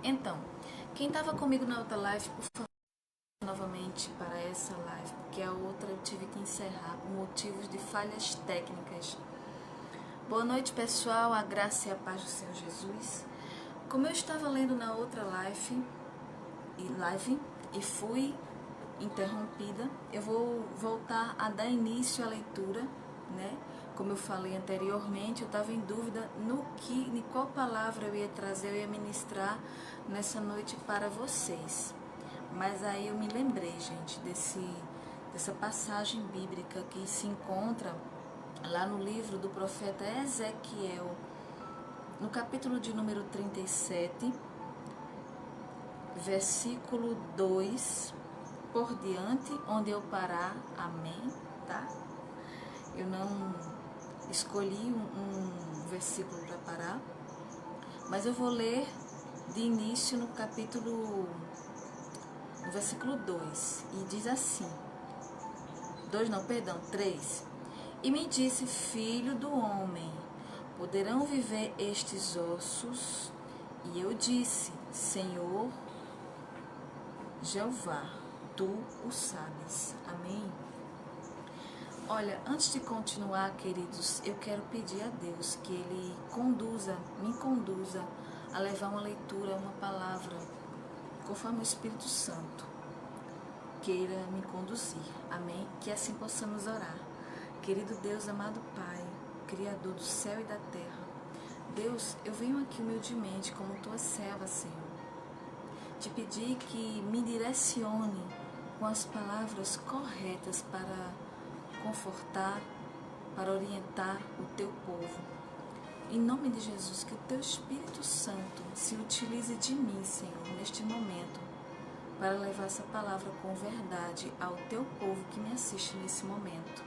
Então, quem estava comigo na outra live, por favor, novamente para essa live, porque a outra eu tive que encerrar por motivos de falhas técnicas. Boa noite, pessoal, a graça e a paz do Senhor Jesus. Como eu estava lendo na outra live e fui interrompida, eu vou voltar a dar início à leitura, né? Como eu falei anteriormente, eu estava em dúvida em qual palavra eu ia trazer, eu ia ministrar nessa noite para vocês. Mas aí eu me lembrei, gente, dessa passagem bíblica que se encontra lá no livro do profeta Ezequiel, no capítulo de número 37, versículo 2 por diante, onde eu parar, amém, tá? Eu não escolhi um versículo para parar, mas eu vou ler de início no versículo 2, e diz assim, 3. E me disse, filho do homem, poderão viver estes ossos? E eu disse, Senhor Jeová, tu o sabes. Amém? Olha, antes de continuar, queridos, eu quero pedir a Deus que Ele me conduza a levar uma leitura, uma palavra, conforme o Espírito Santo queira me conduzir. Amém? Que assim possamos orar. Querido Deus, amado Pai, Criador do céu e da terra, Deus, eu venho aqui humildemente como tua serva, Senhor, te pedir que me direcione com as palavras corretas para confortar, para orientar o teu povo. Em nome de Jesus, que o teu Espírito Santo se utilize de mim, Senhor, neste momento, para levar essa palavra com verdade ao teu povo que me assiste nesse momento.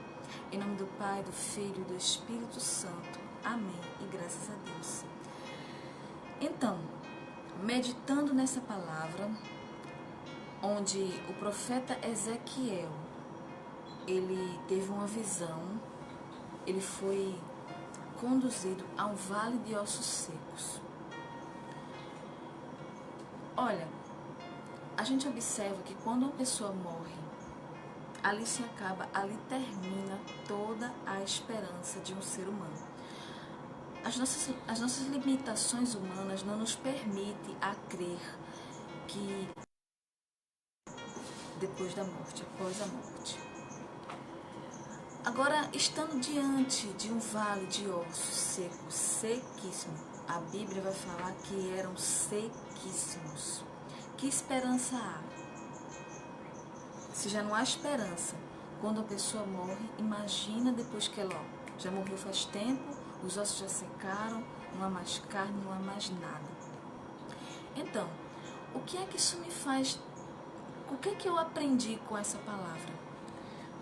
Em nome do Pai, do Filho e do Espírito Santo. Amém. E graças a Deus. Então, meditando nessa palavra, onde o profeta Ezequiel, ele teve uma visão, ele foi conduzido a um vale de ossos secos. Olha, a gente observa que quando uma pessoa morre, ali se acaba, ali termina toda a esperança de um ser humano. As nossas limitações humanas não nos permitem a crer que depois da morte, após a morte. Agora, estando diante de um vale de ossos secos, sequíssimo, a Bíblia vai falar que eram sequíssimos. Que esperança há? Se já não há esperança, quando a pessoa morre, imagina depois que ela já morreu faz tempo, os ossos já secaram, não há mais carne, não há mais nada. Então, o que é que isso me faz? O que é que eu aprendi com essa palavra?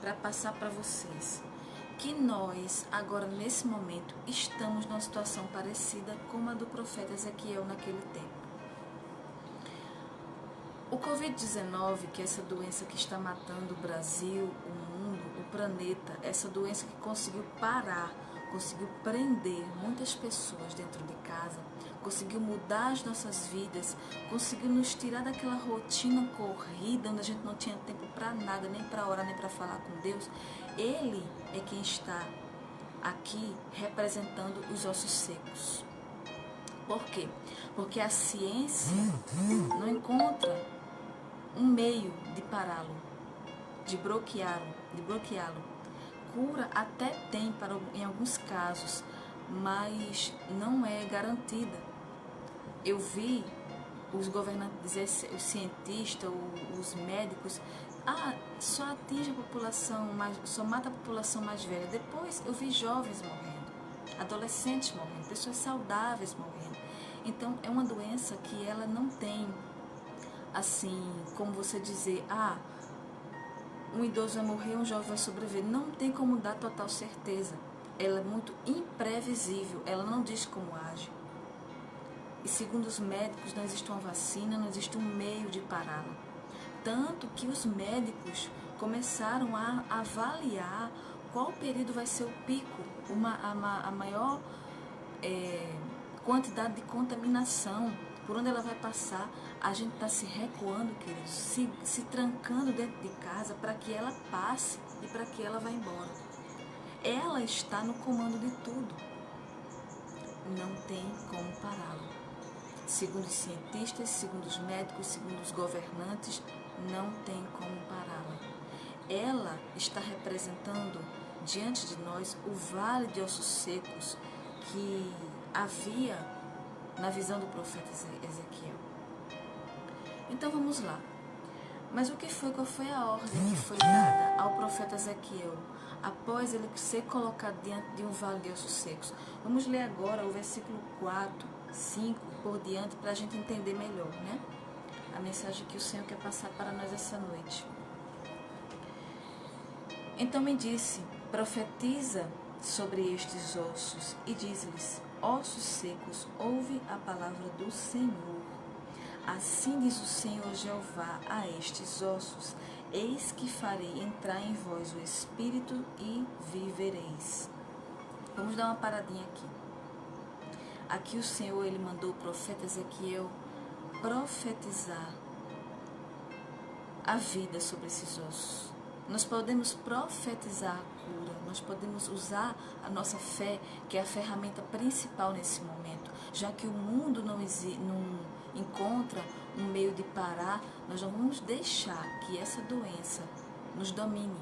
Para passar para vocês, que nós, agora nesse momento, estamos numa situação parecida com a do profeta Ezequiel naquele tempo. O Covid-19, que é essa doença que está matando o Brasil, o mundo, o planeta, essa doença que conseguiu parar, conseguiu prender muitas pessoas dentro de casa, conseguiu mudar as nossas vidas, conseguiu nos tirar daquela rotina corrida, onde a gente não tinha tempo para nada, nem para orar, nem para falar com Deus. Ele é quem está aqui representando os ossos secos. Por quê? Porque a ciência não encontra um meio de pará-lo, de bloqueá-lo. Cura até tem em alguns casos, mas não é garantida. Eu vi os governantes dizer, os cientistas, os médicos, só atinge a população, só mata a população mais velha. Depois eu vi jovens morrendo, adolescentes morrendo, pessoas saudáveis morrendo. Então é uma doença que ela não tem, assim, como você dizer, um idoso vai morrer, um jovem vai sobreviver. Não tem como dar total certeza. Ela é muito imprevisível, ela não diz como age. E segundo os médicos, não existe uma vacina, não existe um meio de pará-la. Tanto que os médicos começaram a avaliar qual período vai ser o pico, a maior quantidade de contaminação, por onde ela vai passar, a gente está se recuando, queridos, se trancando dentro de casa para que ela passe e para que ela vá embora. Ela está no comando de tudo. Não tem como pará-la. Segundo os cientistas, segundo os médicos, segundo os governantes, não tem como pará-la. Ela está representando diante de nós o vale de ossos secos que havia na visão do profeta Ezequiel. Então vamos lá. Mas qual foi a ordem que foi dada ao profeta Ezequiel após ele ser colocado diante de um vale de ossos secos? Vamos ler agora o versículo 4, 5 por diante para a gente entender melhor, né? A mensagem que o Senhor quer passar para nós essa noite. Então me disse: profetiza sobre estes ossos e diz-lhes: ossos secos, ouve a palavra do Senhor. Assim diz o Senhor Jeová a estes ossos: eis que farei entrar em vós o Espírito e vivereis. Vamos dar uma paradinha aqui. Aqui o Senhor, ele mandou o profeta Ezequiel profetizar a vida sobre esses ossos. Nós podemos profetizar a cura, nós podemos usar a nossa fé, que é a ferramenta principal nesse momento. Já que o mundo não encontra um meio de parar, nós não vamos deixar que essa doença nos domine.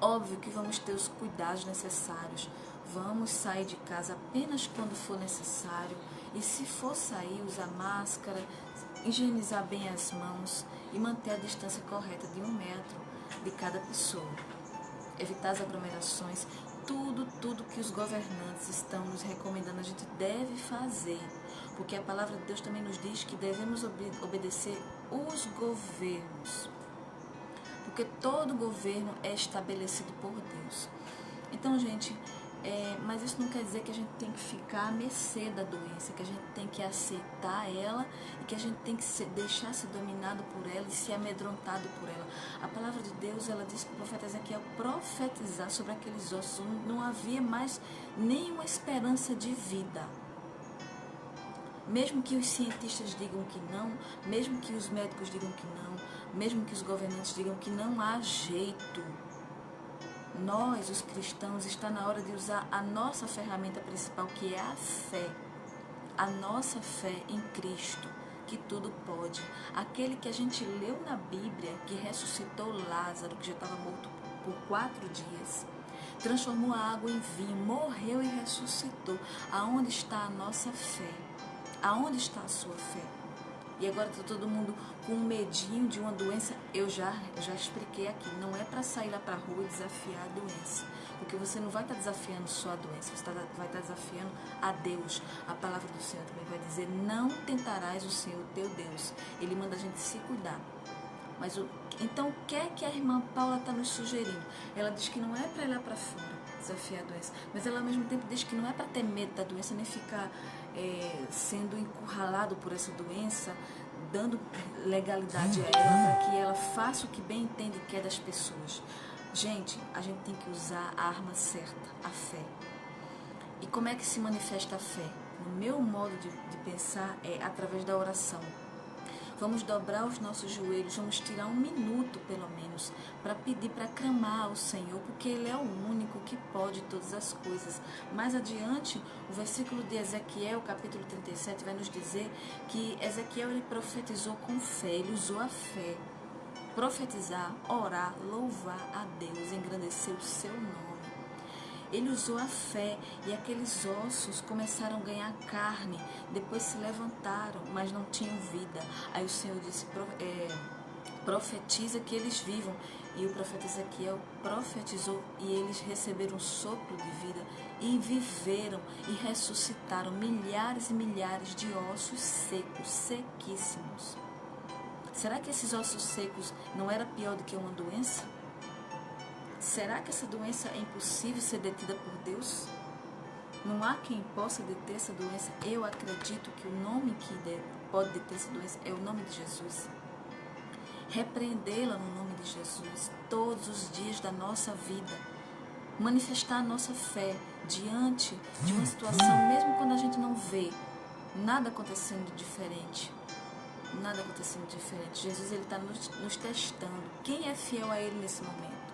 Óbvio que vamos ter os cuidados necessários, vamos sair de casa apenas quando for necessário e, se for sair, usar máscara, higienizar bem as mãos e manter a distância correta de 1 metro de cada pessoa. Evitar as aglomerações, tudo que os governantes estão nos recomendando, a gente deve fazer, porque a palavra de Deus também nos diz que devemos obedecer os governos, porque todo governo é estabelecido por Deus. Então, gente, mas isso não quer dizer que a gente tem que ficar à mercê da doença, que a gente tem que aceitar ela e que a gente tem que deixar ser dominado por ela e ser amedrontado por ela. A palavra de Deus, ela diz para o profeta Ezequiel profetizar sobre aqueles ossos. Não havia mais nenhuma esperança de vida. Mesmo que os cientistas digam que não, mesmo que os médicos digam que não, mesmo que os governantes digam que não há jeito, nós, os cristãos, está na hora de usar a nossa ferramenta principal, que é a fé. A nossa fé em Cristo, que tudo pode. Aquele que a gente leu na Bíblia, que ressuscitou Lázaro, que já estava morto por 4 dias. Transformou a água em vinho, morreu e ressuscitou. Aonde está a nossa fé? Aonde está a sua fé? E agora está todo mundo com um medinho de uma doença. Eu já expliquei aqui, não é para sair lá para a rua e desafiar a doença. Porque você não vai estar desafiando só a doença, você vai estar desafiando a Deus. A palavra do Senhor também vai dizer: não tentarás o Senhor teu Deus. Ele manda a gente se cuidar. Mas então o que é que a irmã Paula está nos sugerindo? Ela diz que não é para ir lá para fora desafiar a doença, mas ela ao mesmo tempo diz que não é para ter medo da doença, nem ficar sendo encurralado por essa doença, dando legalidade a ela, para que ela faça o que bem entende que é das pessoas. Gente, a gente tem que usar a arma certa, a fé. E como é que se manifesta a fé? No meu modo de pensar, é através da oração. Vamos dobrar os nossos joelhos, vamos tirar 1 minuto pelo menos para pedir, para clamar ao Senhor, porque Ele é o único que pode todas as coisas. Mais adiante, o versículo de Ezequiel, capítulo 37, vai nos dizer que Ezequiel, ele profetizou com fé, ele usou a fé. Profetizar, orar, louvar a Deus, engrandecer o seu nome. Ele usou a fé e aqueles ossos começaram a ganhar carne, depois se levantaram, mas não tinham vida. Aí o Senhor disse: profetiza que eles vivam. E o profeta Ezequiel profetizou e eles receberam um sopro de vida e viveram e ressuscitaram milhares e milhares de ossos secos, sequíssimos. Será que esses ossos secos não era pior do que uma doença? Será que essa doença é impossível ser detida por Deus? Não há quem possa deter essa doença. Eu acredito que o nome que pode deter essa doença é o nome de Jesus. Repreendê-la no nome de Jesus todos os dias da nossa vida. Manifestar a nossa fé diante de uma situação, mesmo quando a gente não vê. Nada acontecendo diferente. Nada acontecendo diferente. Jesus, ele está nos testando. Quem é fiel a ele nesse momento?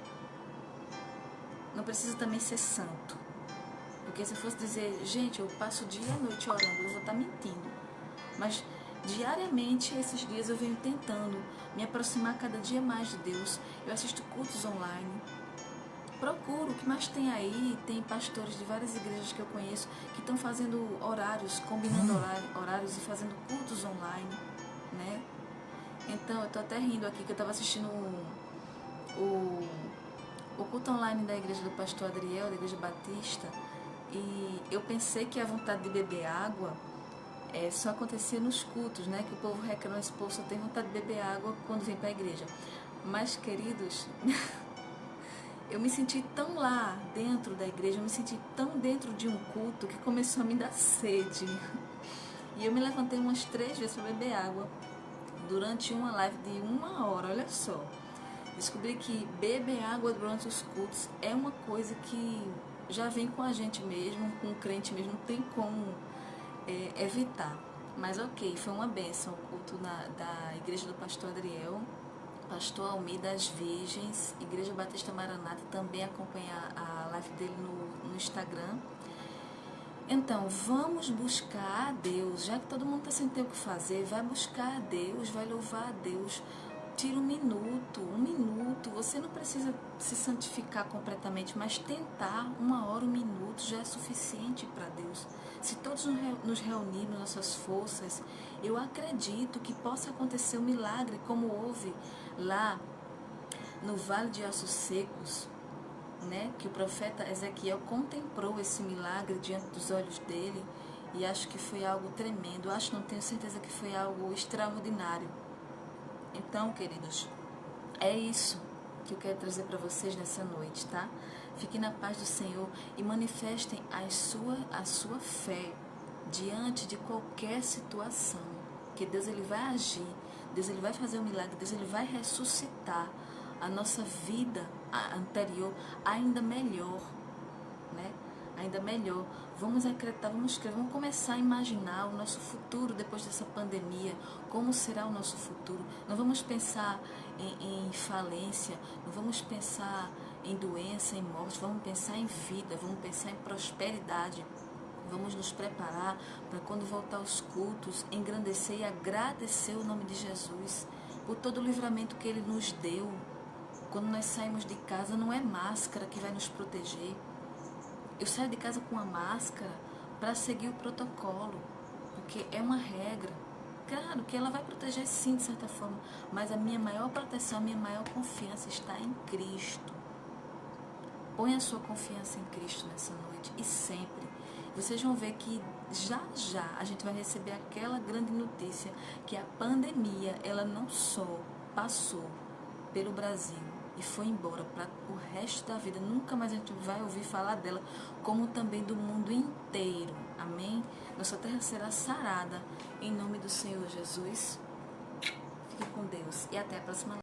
Não precisa também ser santo. Porque se eu fosse dizer, gente, eu passo o dia e a noite orando, eu vou estar mentindo. Mas diariamente, esses dias eu venho tentando me aproximar cada dia mais de Deus. Eu assisto cultos online. Procuro, o que mais tem aí? Tem pastores de várias igrejas que eu conheço que estão fazendo horários, combinando horários e fazendo cultos online, né? Então, eu tô até rindo aqui que eu estava assistindo o culto online da igreja do pastor Adriel, da igreja Batista, e eu pensei que a vontade de beber água só acontecia nos cultos, né? Que o povo reclama, esse povo só tem vontade de beber água quando vem para a igreja. Mas, queridos, eu me senti tão lá dentro da igreja, eu me senti tão dentro de um culto que começou a me dar sede. E eu me levantei umas 3 vezes para beber água durante uma live de 1 hora, olha só. Descobri que beber água durante os cultos é uma coisa que já vem com a gente mesmo, com o crente mesmo, não tem como evitar. Mas ok, foi uma bênção o culto da igreja do pastor Adriel, pastor Almir das Virgens, Igreja Batista Maranata, também acompanha a live dele no Instagram. Então, vamos buscar a Deus, já que todo mundo está sem ter o que fazer, vai buscar a Deus, vai louvar a Deus. Tira um minuto, você não precisa se santificar completamente, mas tentar 1 hora, 1 minuto já é suficiente para Deus. Se todos nos reunirmos nossas forças, eu acredito que possa acontecer um milagre, como houve lá no Vale de Ossos Secos, né? Que o profeta Ezequiel contemplou esse milagre diante dos olhos dele, e acho que foi algo tremendo, não tenho certeza que foi algo extraordinário. Então, queridos, é isso que eu quero trazer para vocês nessa noite, tá? Fiquem na paz do Senhor e manifestem a sua fé diante de qualquer situação. Que Deus, ele vai agir, Deus, ele vai fazer um milagre, Deus, ele vai ressuscitar a nossa vida anterior ainda melhor, né? Ainda melhor. Vamos acreditar, vamos crer, vamos começar a imaginar o nosso futuro depois dessa pandemia, como será o nosso futuro. Não vamos pensar em falência, não vamos pensar em doença, em morte, vamos pensar em vida, vamos pensar em prosperidade. Vamos nos preparar para quando voltar aos cultos, engrandecer e agradecer o nome de Jesus por todo o livramento que Ele nos deu. Quando nós saímos de casa, não é máscara que vai nos proteger. Eu saio de casa com uma máscara para seguir o protocolo, porque é uma regra. Claro que ela vai proteger sim, de certa forma, mas a minha maior proteção, a minha maior confiança está em Cristo. Põe a sua confiança em Cristo nessa noite e sempre. Vocês vão ver que já a gente vai receber aquela grande notícia que a pandemia, ela não só passou pelo Brasil e foi embora para o resto da vida. Nunca mais a gente vai ouvir falar dela, como também do mundo inteiro. Amém? Nossa terra será sarada em nome do Senhor Jesus. Fique com Deus e até a próxima.